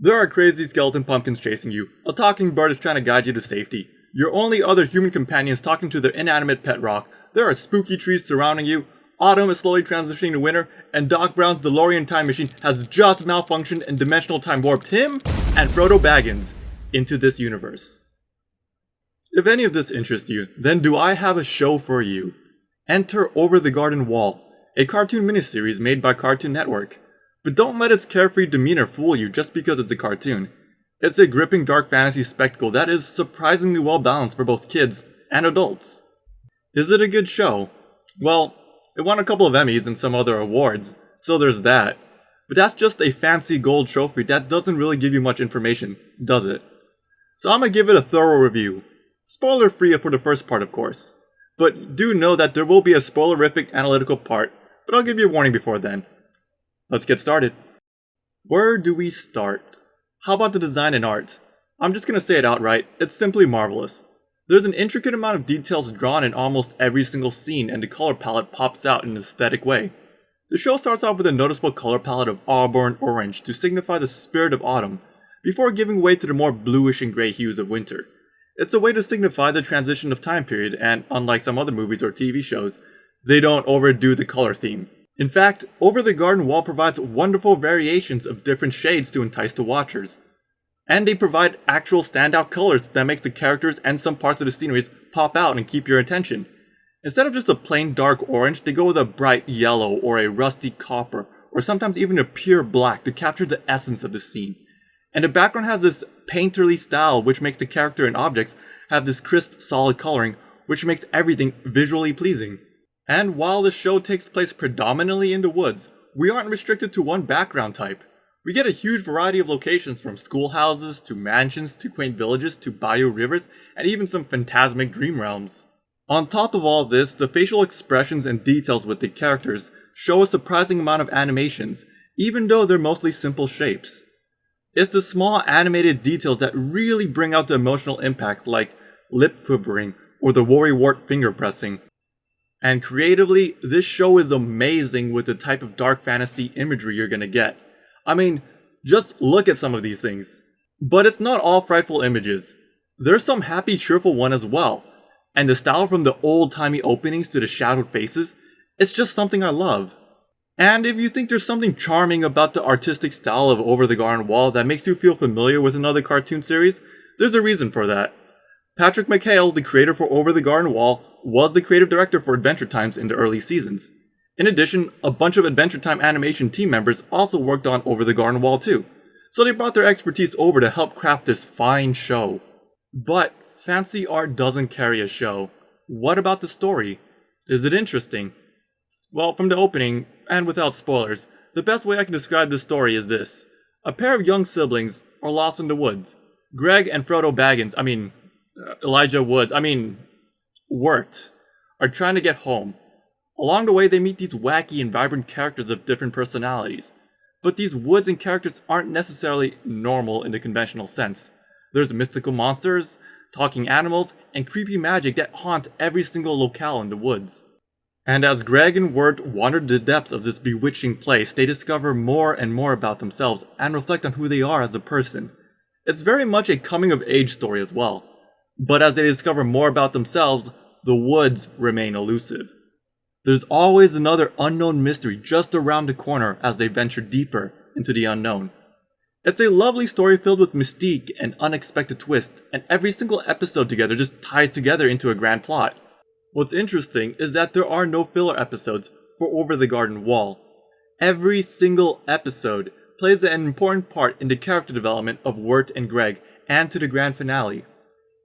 There are crazy skeleton pumpkins chasing you, a talking bird is trying to guide you to safety, your only other human companions talking to their inanimate pet rock, there are spooky trees surrounding you, autumn is slowly transitioning to winter, and Doc Brown's DeLorean time machine has just malfunctioned and dimensional time warped him and Frodo Baggins into this universe. If any of this interests you, then do I have a show for you. Enter Over the Garden Wall, a cartoon miniseries made by Cartoon Network. But don't let its carefree demeanor fool you just because it's a cartoon. It's a gripping dark fantasy spectacle that is surprisingly well balanced for both kids and adults. Is it a good show? Well, it won a couple of Emmys and some other awards, so there's that. But that's just a fancy gold trophy that doesn't really give you much information, does it? So I'm gonna give it a thorough review. Spoiler free for the first part, of course. But do know that there will be a spoilerific analytical part, but I'll give you a warning before then. Let's get started. Where do we start? How about the design and art? I'm just gonna say it outright, it's simply marvelous. There's an intricate amount of details drawn in almost every single scene, and the color palette pops out in an aesthetic way. The show starts off with a noticeable color palette of auburn orange to signify the spirit of autumn, before giving way to the more bluish and gray hues of winter. It's a way to signify the transition of time period, and unlike some other movies or TV shows, they don't overdo the color theme. In fact, Over the Garden Wall provides wonderful variations of different shades to entice the watchers. And they provide actual standout colors that makes the characters and some parts of the sceneries pop out and keep your attention. Instead of just a plain dark orange, they go with a bright yellow or a rusty copper, or sometimes even a pure black to capture the essence of the scene. And the background has this painterly style which makes the character and objects have this crisp, solid coloring, which makes everything visually pleasing. And while the show takes place predominantly in the woods, we aren't restricted to one background type. We get a huge variety of locations from schoolhouses to mansions to quaint villages to bayou rivers and even some phantasmic dream realms. On top of all this, the facial expressions and details with the characters show a surprising amount of animations, even though they're mostly simple shapes. It's the small animated details that really bring out the emotional impact, like lip quivering or the worrywart finger pressing. And creatively, this show is amazing with the type of dark fantasy imagery you're gonna get. I mean, just look at some of these things. But it's not all frightful images. There's some happy, cheerful one as well. And the style from the old-timey openings to the shadowed faces, it's just something I love. And if you think there's something charming about the artistic style of Over the Garden Wall that makes you feel familiar with another cartoon series, there's a reason for that. Patrick McHale, the creator for Over the Garden Wall, was the creative director for Adventure Times in the early seasons. In addition, a bunch of Adventure Time animation team members also worked on Over the Garden Wall too, so they brought their expertise over to help craft this fine show. But fancy art doesn't carry a show. What about the story? Is it interesting? Well, from the opening, and without spoilers, the best way I can describe this story is this. A pair of young siblings are lost in the woods. Greg and Frodo Baggins, Elijah Woods, Wirt, are trying to get home. Along the way, they meet these wacky and vibrant characters of different personalities. But these woods and characters aren't necessarily normal in the conventional sense. There's mystical monsters, talking animals, and creepy magic that haunt every single locale in the woods. And as Greg and Wirt wander the depths of this bewitching place, they discover more and more about themselves and reflect on who they are as a person. It's very much a coming-of-age story as well. But as they discover more about themselves, the woods remain elusive. There's always another unknown mystery just around the corner as they venture deeper into the unknown. It's a lovely story filled with mystique and unexpected twists, and every single episode together just ties together into a grand plot. What's interesting is that there are no filler episodes for Over the Garden Wall. Every single episode plays an important part in the character development of Wirt and Greg and to the grand finale.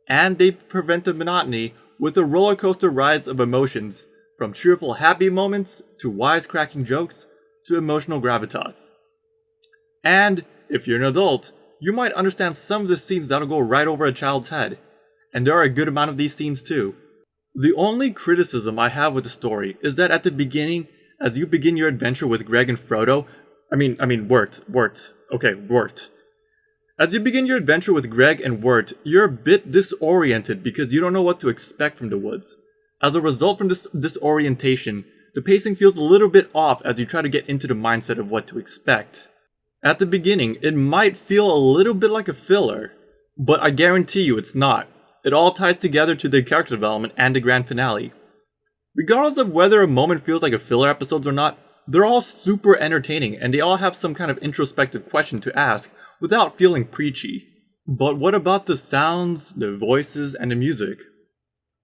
And they prevent the monotony with the roller coaster rides of emotions, from cheerful happy moments to wisecracking jokes to emotional gravitas. And if you're an adult, you might understand some of the scenes that'll go right over a child's head. And there are a good amount of these scenes too. The only criticism I have with the story is that at the beginning, as you begin your adventure with Greg and Frodo, Wirt. As you begin your adventure with Greg and Wirt, you're a bit disoriented because you don't know what to expect from the woods. As a result from this disorientation, the pacing feels a little bit off as you try to get into the mindset of what to expect. At the beginning, it might feel a little bit like a filler, but I guarantee you it's not. It all ties together to their character development and the grand finale. Regardless of whether a moment feels like a filler episode or not, they're all super entertaining and they all have some kind of introspective question to ask without feeling preachy. But what about the sounds, the voices, and the music?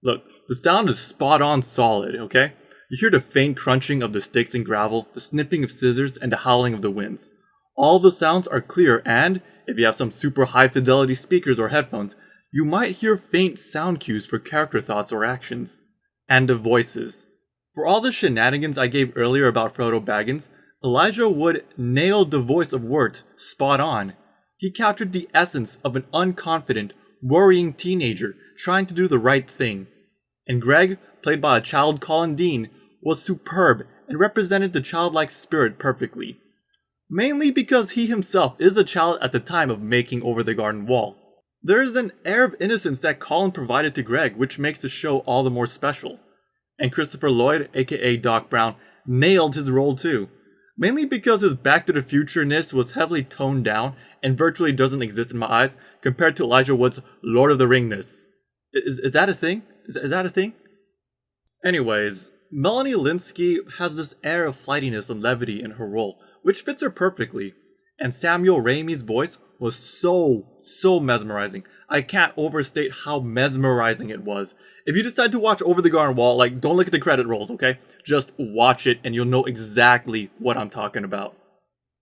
Look, the sound is spot on solid, okay? You hear the faint crunching of the sticks and gravel, the snipping of scissors, and the howling of the winds. All the sounds are clear and, if you have some super high fidelity speakers or headphones, you might hear faint sound cues for character thoughts or actions. And the voices. For all the shenanigans I gave earlier about Frodo Baggins, Elijah Wood nailed the voice of Wirt spot on. He captured the essence of an unconfident, worrying teenager trying to do the right thing. And Greg, played by a child Colin Dean, was superb and represented the childlike spirit perfectly. Mainly because he himself is a child at the time of making Over the Garden Wall. There is an air of innocence that Colin provided to Greg which makes the show all the more special. And Christopher Lloyd, aka Doc Brown, nailed his role too. Mainly because his Back to the Future-ness was heavily toned down and virtually doesn't exist in my eyes compared to Elijah Wood's Lord of the Ring-ness. Is that a thing? Is that a thing? Anyways, Melanie Lynskey has this air of flightiness and levity in her role, which fits her perfectly. And Samuel Raimi's voice was so mesmerizing. I can't overstate how mesmerizing it was. If you decide to watch Over the Garden Wall, don't look at the credit rolls, okay? Just watch it and you'll know exactly what I'm talking about.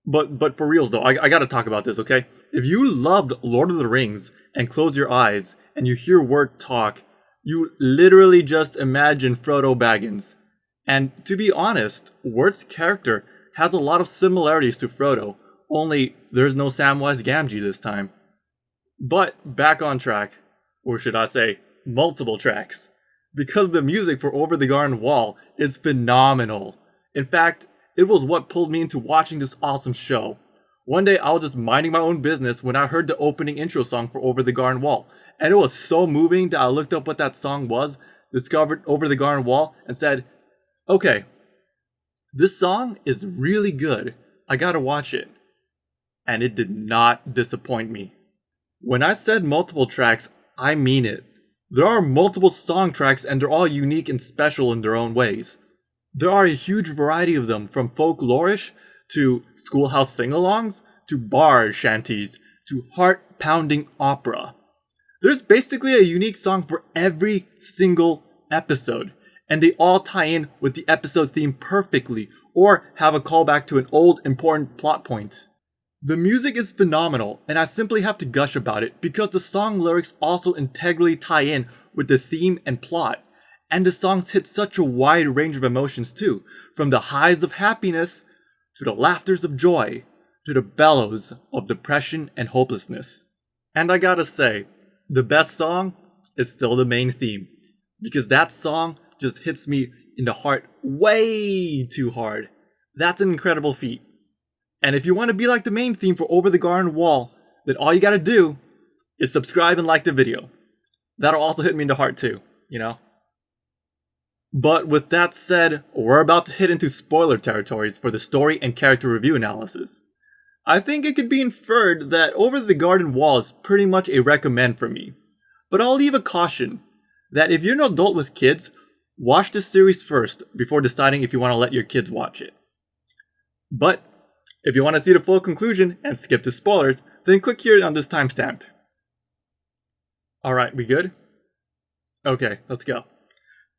But for reals though, I gotta talk about this, okay? If you loved Lord of the Rings and close your eyes and you hear Wirt talk, you literally just imagine Frodo Baggins. And to be honest, Wirt's character has a lot of similarities to Frodo, only there's no Samwise Gamgee this time. But back on track, or should I say, multiple tracks, because the music for Over the Garden Wall is phenomenal. In fact, it was what pulled me into watching this awesome show. One day I was just minding my own business when I heard the opening intro song for Over the Garden Wall, and it was so moving that I looked up what that song was, discovered Over the Garden Wall, and said, okay, this song is really good, I gotta watch it. And it did not disappoint me. When I said multiple tracks, I mean it. There are multiple song tracks and they're all unique and special in their own ways. There are a huge variety of them, from folklorish to schoolhouse sing-alongs to bar shanties to heart-pounding opera. There's basically a unique song for every single episode, and they all tie in with the episode theme perfectly or have a callback to an old important plot point. The music is phenomenal, and I simply have to gush about it because the song lyrics also integrally tie in with the theme and plot, and the songs hit such a wide range of emotions too, from the highs of happiness to the laughters of joy to the bellows of depression and hopelessness. And I gotta say, the best song is still the main theme, because that song just hits me in the heart way too hard. That's an incredible feat. And if you want to be like the main theme for Over the Garden Wall, then all you gotta do is subscribe and like the video. That'll also hit me in the heart too, you know? But with that said, we're about to hit into spoiler territories for the story and character review analysis. I think it could be inferred that Over the Garden Wall is pretty much a recommend for me. But I'll leave a caution that if you're an adult with kids, watch this series first before deciding if you want to let your kids watch it. But if you want to see the full conclusion and skip the spoilers, then click here on this timestamp. Alright, we good? Okay, let's go.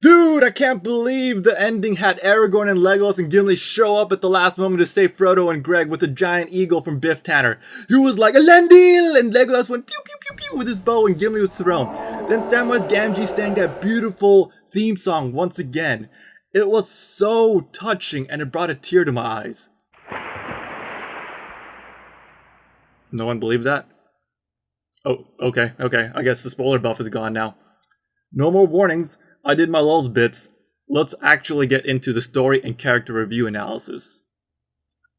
Dude, I can't believe the ending had Aragorn and Legolas and Gimli show up at the last moment to save Frodo and Greg with a giant eagle from Biff Tanner, who was like, Elendil! And Legolas went pew pew pew pew with his bow and Gimli was thrown. Then Samwise Gamgee sang that beautiful theme song once again. It was so touching and it brought a tear to my eyes. No one believed that? Oh, okay. I guess the spoiler buff is gone now. No more warnings. I did my lulz bits. Let's actually get into the story and character review analysis.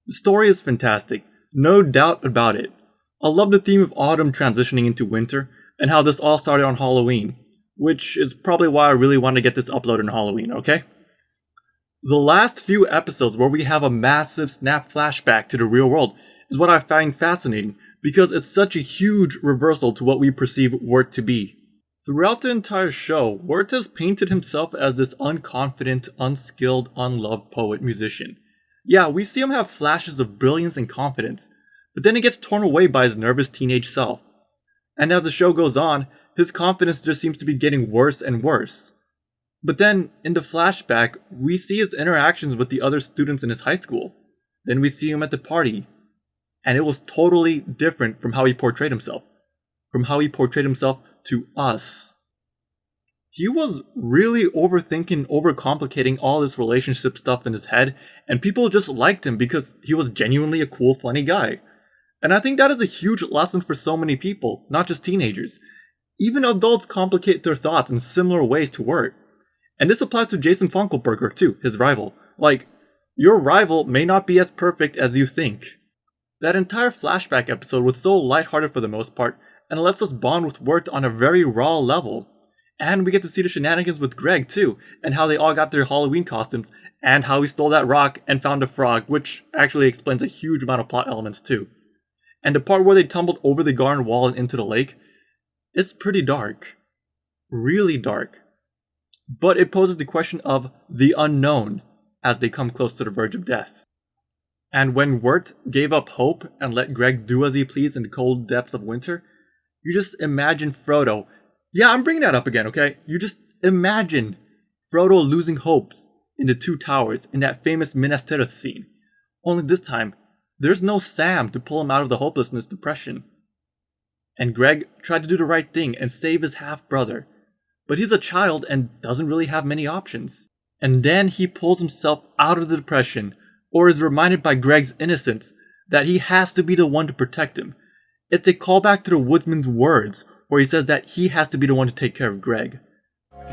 The story is fantastic, no doubt about it. I love the theme of autumn transitioning into winter, and how this all started on Halloween, which is probably why I really want to get this uploaded on Halloween, okay? The last few episodes where we have a massive snap flashback to the real world is what I find fascinating, because it's such a huge reversal to what we perceive Wirt to be. Throughout the entire show, Wirt has painted himself as this unconfident, unskilled, unloved poet musician. Yeah, we see him have flashes of brilliance and confidence, but then it gets torn away by his nervous teenage self. And as the show goes on, his confidence just seems to be getting worse and worse. But then, in the flashback, we see his interactions with the other students in his high school. Then we see him at the party. And it was totally different from how he portrayed himself. From how he portrayed himself to us. He was really overthinking, overcomplicating all this relationship stuff in his head, and people just liked him because he was genuinely a cool, funny guy. And I think that is a huge lesson for so many people, not just teenagers. Even adults complicate their thoughts in similar ways to Wirt. And this applies to Jason Funkelberger too, his rival. Like, your rival may not be as perfect as you think. That entire flashback episode was so lighthearted for the most part, and it lets us bond with Wirt on a very raw level. And we get to see the shenanigans with Greg too, and how they all got their Halloween costumes, and how he stole that rock and found a frog, which actually explains a huge amount of plot elements too. And the part where they tumbled over the garden wall and into the lake, it's pretty dark. Really dark. But it poses the question of the unknown as they come close to the verge of death. And when Wirt gave up hope and let Greg do as he pleased in the cold depths of winter, you just imagine Frodo. Yeah, I'm bringing that up again, okay? You just imagine Frodo losing hopes in the Two Towers in that famous Minas Tirith scene. Only this time, there's no Sam to pull him out of the hopelessness depression. And Greg tried to do the right thing and save his half-brother. But he's a child and doesn't really have many options. And then he pulls himself out of the depression, or is reminded by Greg's innocence that he has to be the one to protect him. It's a callback to the woodsman's words, where he says that he has to be the one to take care of Greg.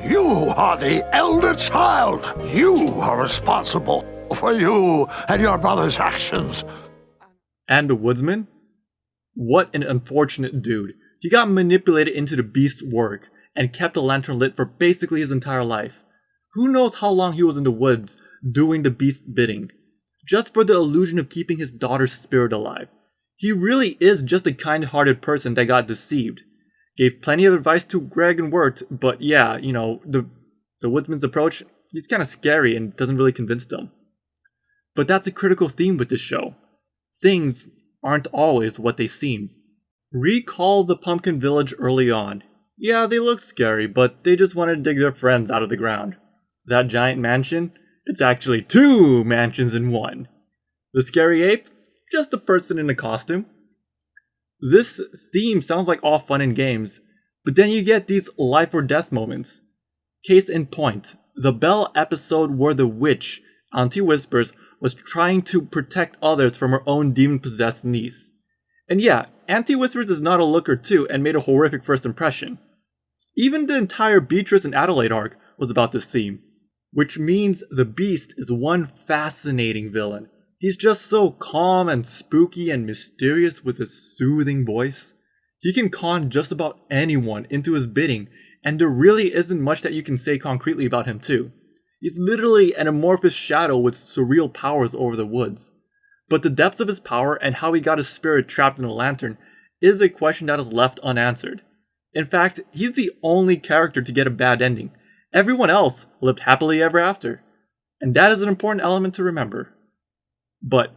You are the elder child. You are responsible for you and your brother's actions. And the woodsman? What an unfortunate dude. He got manipulated into the beast's work, and kept the lantern lit for basically his entire life. Who knows how long he was in the woods doing the beast's bidding, just for the illusion of keeping his daughter's spirit alive. He really is just a kind-hearted person that got deceived. Gave plenty of advice to Greg and Wirt, but yeah, the woodsman's approach, he's kind of scary and doesn't really convince them. But that's a critical theme with this show. Things aren't always what they seem. Recall the Pumpkin Village early on. Yeah, they look scary, but they just wanted to dig their friends out of the ground. That giant mansion? It's actually 2 mansions in one. The scary ape? Just a person in a costume. This theme sounds like all fun and games, but then you get these life or death moments. Case in point, the Belle episode where the witch, Auntie Whispers, was trying to protect others from her own demon-possessed niece. And yeah, Auntie Whispers is not a looker too and made a horrific first impression. Even the entire Beatrice and Adelaide arc was about this theme. Which means the Beast is one fascinating villain. He's just so calm and spooky and mysterious with his soothing voice. He can con just about anyone into his bidding, and there really isn't much that you can say concretely about him too. He's literally an amorphous shadow with surreal powers over the woods. But the depth of his power and how he got his spirit trapped in a lantern is a question that is left unanswered. In fact, he's the only character to get a bad ending. Everyone else lived happily ever after. And that is an important element to remember. But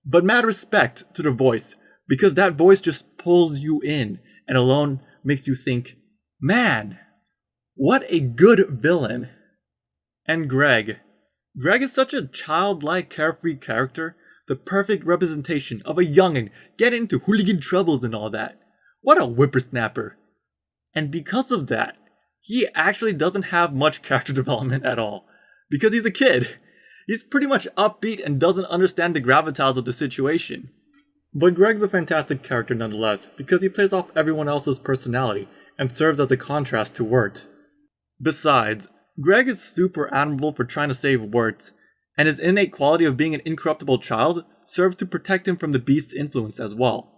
mad respect to the voice, because that voice just pulls you in and alone makes you think, man, what a good villain. And Greg. Greg is such a childlike, carefree character, the perfect representation of a youngin' getting into hooligan troubles and all that. What a whippersnapper. And because of that, he actually doesn't have much character development at all. Because he's a kid. He's pretty much upbeat and doesn't understand the gravitas of the situation. But Greg's a fantastic character nonetheless, because he plays off everyone else's personality and serves as a contrast to Wirt. Besides, Greg is super admirable for trying to save Wirt, and his innate quality of being an incorruptible child serves to protect him from the Beast's influence as well.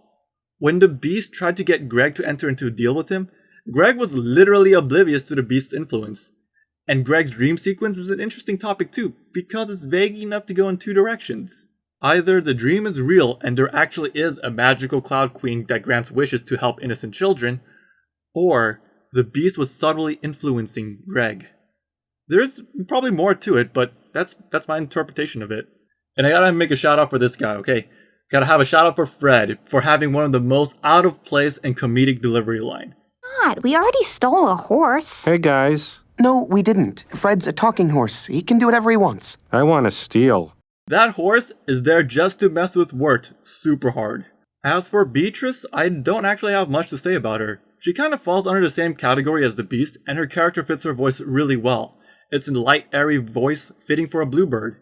When the Beast tried to get Greg to enter into a deal with him, Greg was literally oblivious to the Beast's influence. And Greg's dream sequence is an interesting topic too, because it's vague enough to go in two directions. Either the dream is real and there actually is a magical cloud queen that grants wishes to help innocent children, or the beast was subtly influencing Greg. There's probably more to it, but that's my interpretation of it. And I gotta make a shout out for this guy, okay? Gotta have a shout out for Fred for having one of the most out of place and comedic delivery line. God, we already stole a horse. Hey, guys. No, we didn't. Fred's a talking horse. He can do whatever he wants. I want to steal. That horse is there just to mess with Wirt super hard. As for Beatrice, I don't actually have much to say about her. She kind of falls under the same category as the Beast, and her character fits her voice really well. It's a light, airy voice fitting for a bluebird.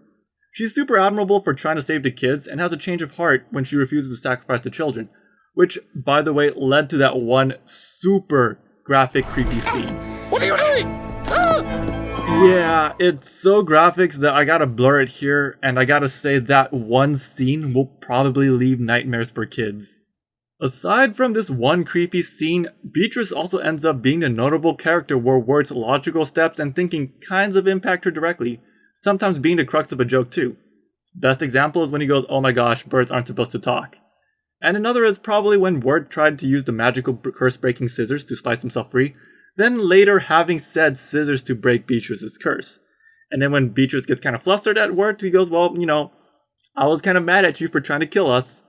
She's super admirable for trying to save the kids and has a change of heart when she refuses to sacrifice the children, which, by the way, led to that one super graphic, creepy scene. What are you doing? Yeah, it's so graphics that I gotta blur it here, and I gotta say that one scene will probably leave nightmares for kids. Aside from this one creepy scene, Beatrice also ends up being a notable character where Wirt's logical steps and thinking kinds of impact her directly, sometimes being the crux of a joke too. Best example is when he goes, "Oh my gosh, birds aren't supposed to talk." And another is probably when Wirt tried to use the magical curse-breaking scissors to slice himself free, then later having said scissors to break Beatrice's curse. And then when Beatrice gets kind of flustered at Wirt, he goes, "Well, I was kind of mad at you for trying to kill us."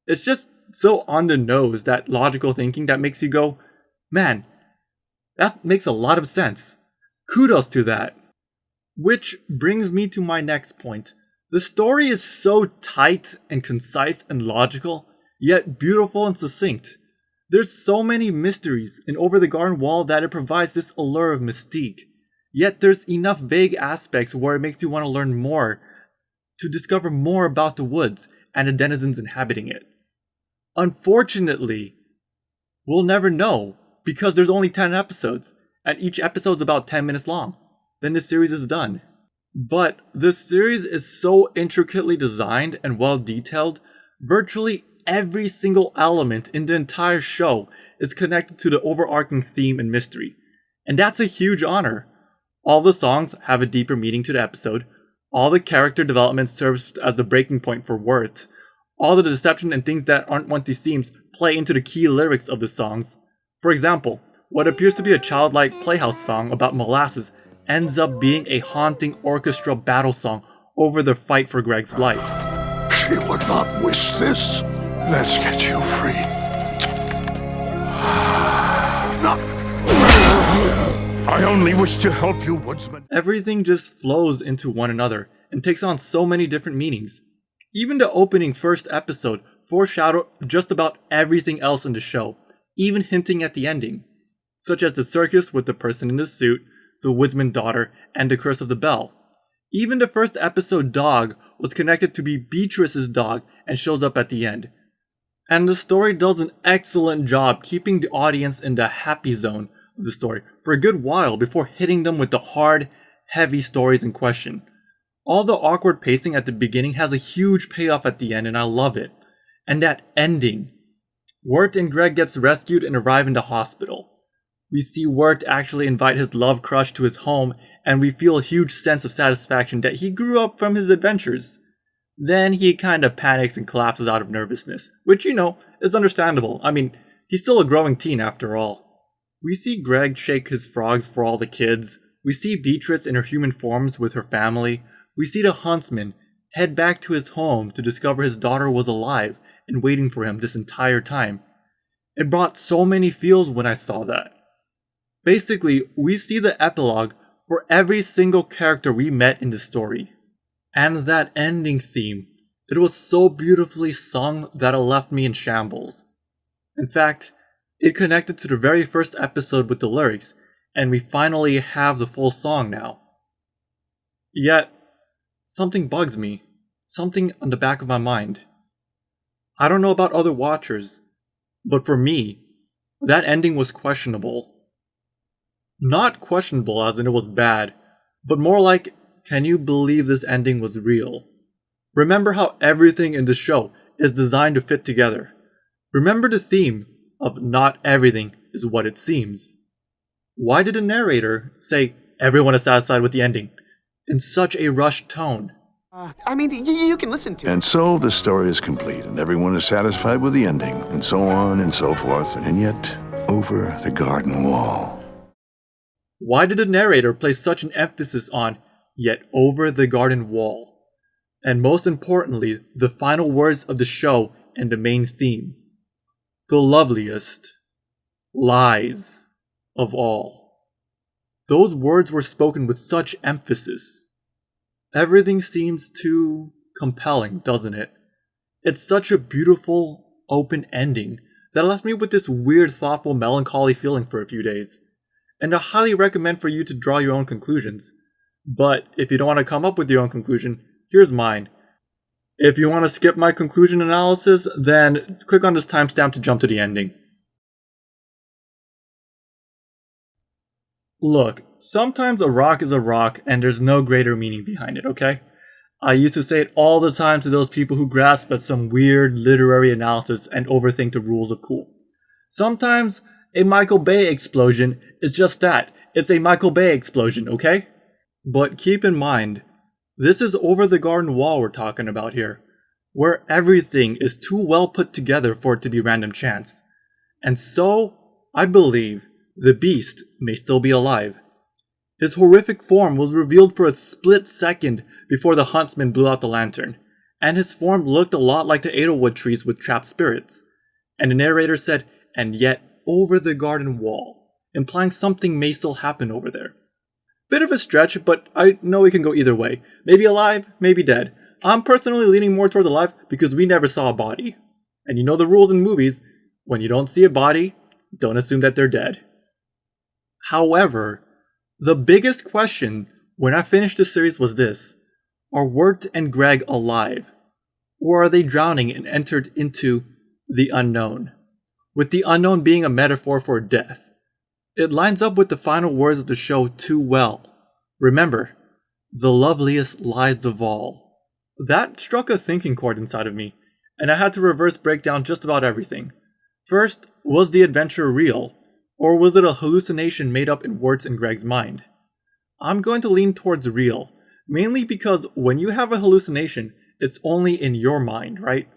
It's just so on the nose, that logical thinking that makes you go, man, that makes a lot of sense. Kudos to that. Which brings me to my next point. The story is so tight and concise and logical, yet beautiful and succinct. There's so many mysteries in Over the Garden Wall that it provides this allure of mystique. Yet there's enough vague aspects where it makes you want to learn more, to discover more about the woods and the denizens inhabiting it. Unfortunately, we'll never know because there's only 10 episodes, and each episode's about 10 minutes long. Then the series is done. But the series is so intricately designed and well detailed, virtually every single element in the entire show is connected to the overarching theme and mystery. And that's a huge honor. All the songs have a deeper meaning to the episode. All the character development serves as the breaking point for Wirt. All the deception and things that aren't what they seem play into the key lyrics of the songs. For example, what appears to be a childlike playhouse song about molasses ends up being a haunting orchestral battle song over their fight for Greg's life. She would not wish this. Let's get you free. No. I only wish to help you, woodsman. Everything just flows into one another and takes on so many different meanings. Even the opening first episode foreshadowed just about everything else in the show, even hinting at the ending, such as the circus with the person in the suit, the woodsman's daughter, and the curse of the bell. Even the first episode dog was connected to be Beatrice's dog and shows up at the end. And the story does an excellent job keeping the audience in the happy zone of the story for a good while before hitting them with the hard, heavy stories in question. All the awkward pacing at the beginning has a huge payoff at the end, and I love it. And that ending. Wirt and Greg gets rescued and arrive in the hospital. We see Wirt actually invite his love crush to his home, and we feel a huge sense of satisfaction that he grew up from his adventures. Then he kind of panics and collapses out of nervousness, which, is understandable. I mean, he's still a growing teen after all. We see Greg shake his frogs for all the kids. We see Beatrice in her human forms with her family. We see the huntsman head back to his home to discover his daughter was alive and waiting for him this entire time. It brought so many feels when I saw that. Basically, we see the epilogue for every single character we met in the story. And that ending theme, it was so beautifully sung that it left me in shambles. In fact, it connected to the very first episode with the lyrics, and we finally have the full song now. Yet, something bugs me. Something on the back of my mind. I don't know about other watchers, but for me, that ending was questionable. Not questionable as in it was bad, but more like, can you believe this ending was real? Remember how everything in the show is designed to fit together. Remember the theme of not everything is what it seems. Why did the narrator say everyone is satisfied with the ending in such a rushed tone? You can listen to it. And so the story is complete, and everyone is satisfied with the ending, and so on and so forth. And yet, over the garden wall. Why did the narrator place such an emphasis on, yet over the garden wall? And most importantly, the final words of the show and the main theme. The loveliest lies of all. Those words were spoken with such emphasis. Everything seems too compelling, doesn't it? It's such a beautiful, open ending that left me with this weird, thoughtful, melancholy feeling for a few days. And I highly recommend for you to draw your own conclusions. But if you don't want to come up with your own conclusion, here's mine. If you want to skip my conclusion analysis, then click on this timestamp to jump to the ending. Look, sometimes a rock is a rock and there's no greater meaning behind it, okay? I used to say it all the time to those people who grasp at some weird literary analysis and overthink the rules of cool. Sometimes a Michael Bay explosion is just that. It's a Michael Bay explosion, okay? But keep in mind, this is over the garden wall we're talking about here, where everything is too well put together for it to be random chance. And so, I believe the beast may still be alive. His horrific form was revealed for a split second before the huntsman blew out the lantern, and his form looked a lot like the Edelwood trees with trapped spirits. And the narrator said, and yet over the garden wall, implying something may still happen over there. Bit of a stretch, but I know it can go either way. Maybe alive, maybe dead. I'm personally leaning more towards alive because we never saw a body. And you know the rules in movies, when you don't see a body, don't assume that they're dead. However, the biggest question when I finished the series was this: are Wirt and Greg alive? Or are they drowning and entered into the unknown? With the unknown being a metaphor for death. It lines up with the final words of the show too well. Remember, the loveliest lies of all. That struck a thinking chord inside of me, and I had to reverse break down just about everything. First, was the adventure real? Or was it a hallucination made up in Wirt's and Greg's mind? I'm going to lean towards real, mainly because when you have a hallucination, it's only in your mind, right?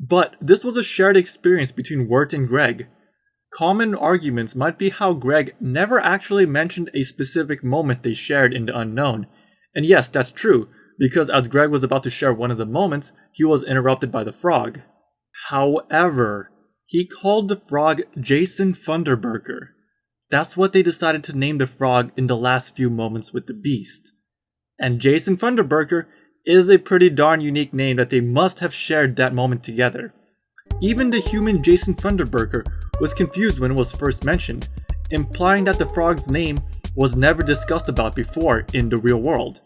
But this was a shared experience between Wirt and Greg. Common arguments might be how Greg never actually mentioned a specific moment they shared in the unknown. And yes, that's true, because as Greg was about to share one of the moments, he was interrupted by the frog. However, he called the frog Jason Funderburker. That's what they decided to name the frog in the last few moments with the beast. And Jason Funderburker is a pretty darn unique name that they must have shared that moment together. Even the human Jason Funderburker was confused when it was first mentioned, implying that the frog's name was never discussed about before in the real world.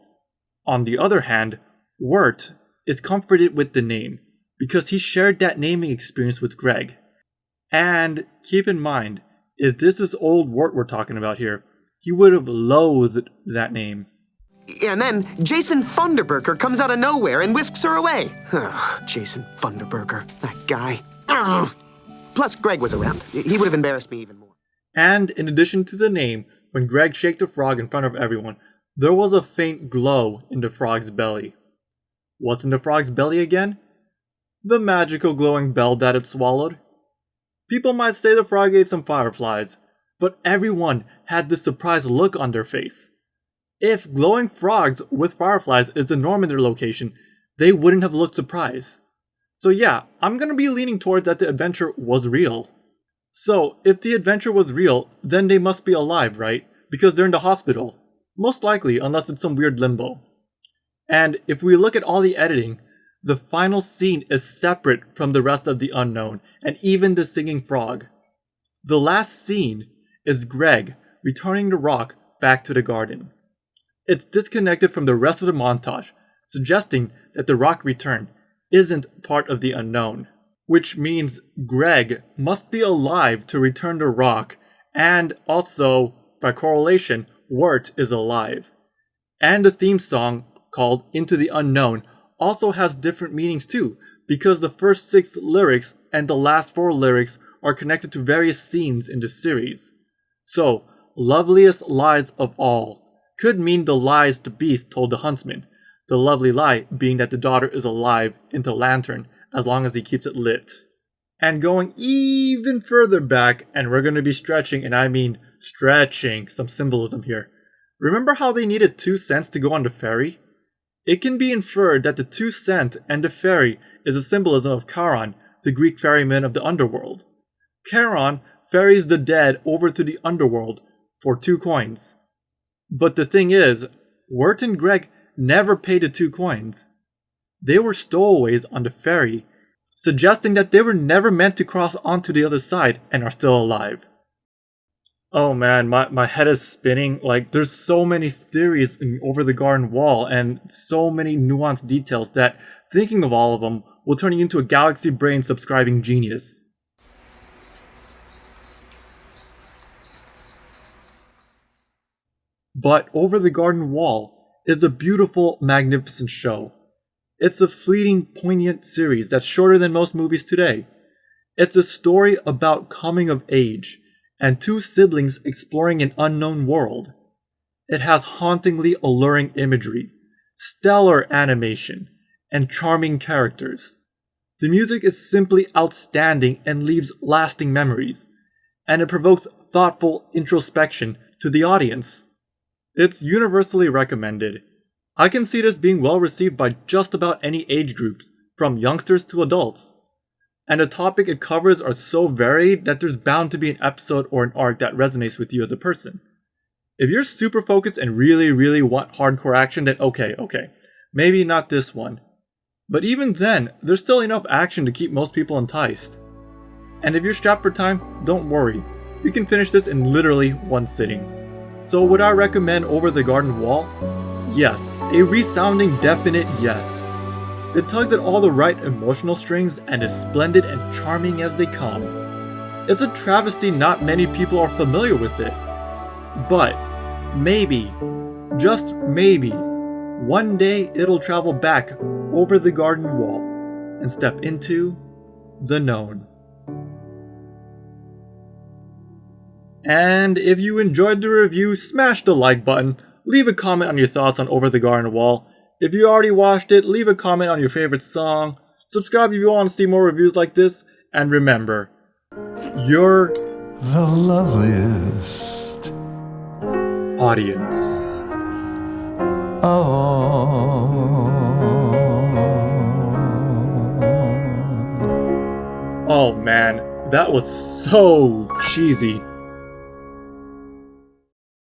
On the other hand, Wirt is comforted with the name because he shared that naming experience with Greg. And keep in mind, if this is old Wirt we're talking about here, he would have loathed that name. And then Jason Funderburker comes out of nowhere and whisks her away. Ugh, Jason Funderburker, that guy. Ugh. Plus, Greg was around. He would have embarrassed me even more. And in addition to the name, when Greg shook the frog in front of everyone, there was a faint glow in the frog's belly. What's in the frog's belly again? The magical glowing bell that it swallowed. People might say the frog ate some fireflies, but everyone had this surprised look on their face. If glowing frogs with fireflies is the norm in their location, they wouldn't have looked surprised. So yeah, I'm gonna be leaning towards that the adventure was real. So, if the adventure was real, then they must be alive, right? Because they're in the hospital. Most likely, unless it's some weird limbo. And if we look at all the editing, the final scene is separate from the rest of the unknown, and even the singing frog. The last scene is Greg returning the rock back to the garden. It's disconnected from the rest of the montage, suggesting that the rock return isn't part of the unknown. Which means Greg must be alive to return the rock, and also, by correlation, Wirt is alive. And the theme song, called Into the Unknown, also has different meanings too, because the first 6 lyrics and the last 4 lyrics are connected to various scenes in the series. So, loveliest lies of all could mean the lies the beast told the huntsman, The lovely lie being that the daughter is alive in the lantern as long as he keeps it lit. And going even further back, and we're going to be stretching, and I mean stretching some symbolism here. Remember how they needed 2 cents to go on the ferry? It can be inferred that the 2 cent and the ferry is a symbolism of Charon, the Greek ferryman of the underworld. Charon ferries the dead over to the underworld for 2 coins. But the thing is, Wirt and Greg never paid the 2 coins. They were stowaways on the ferry, suggesting that they were never meant to cross onto the other side and are still alive. Oh man, my head is spinning. Like, there's so many theories over the garden wall and so many nuanced details that thinking of all of them will turn you into a galaxy brain subscribing genius. But Over the Garden Wall is a beautiful, magnificent show. It's a fleeting, poignant series that's shorter than most movies today. It's a story about coming of age and 2 siblings exploring an unknown world. It has hauntingly alluring imagery, stellar animation, and charming characters. The music is simply outstanding and leaves lasting memories, and it provokes thoughtful introspection to the audience. It's universally recommended. I can see this being well received by just about any age groups, from youngsters to adults. And the topic it covers are so varied that there's bound to be an episode or an arc that resonates with you as a person. If you're super focused and really want hardcore action, then okay, maybe not this one. But even then, there's still enough action to keep most people enticed. And if you're strapped for time, don't worry. You can finish this in literally 1 sitting. So would I recommend Over the Garden Wall? Yes, a resounding definite yes. It tugs at all the right emotional strings and is splendid and charming as they come. It's a travesty not many people are familiar with it. But maybe, just maybe, one day it'll travel back over the garden wall and step into the known. And if you enjoyed the review, smash the like button, leave a comment on your thoughts on Over the Garden Wall. If you already watched it, leave a comment on your favorite song, subscribe if you want to see more reviews like this, and remember, you're The loveliest. audience. Oh man, that was so cheesy.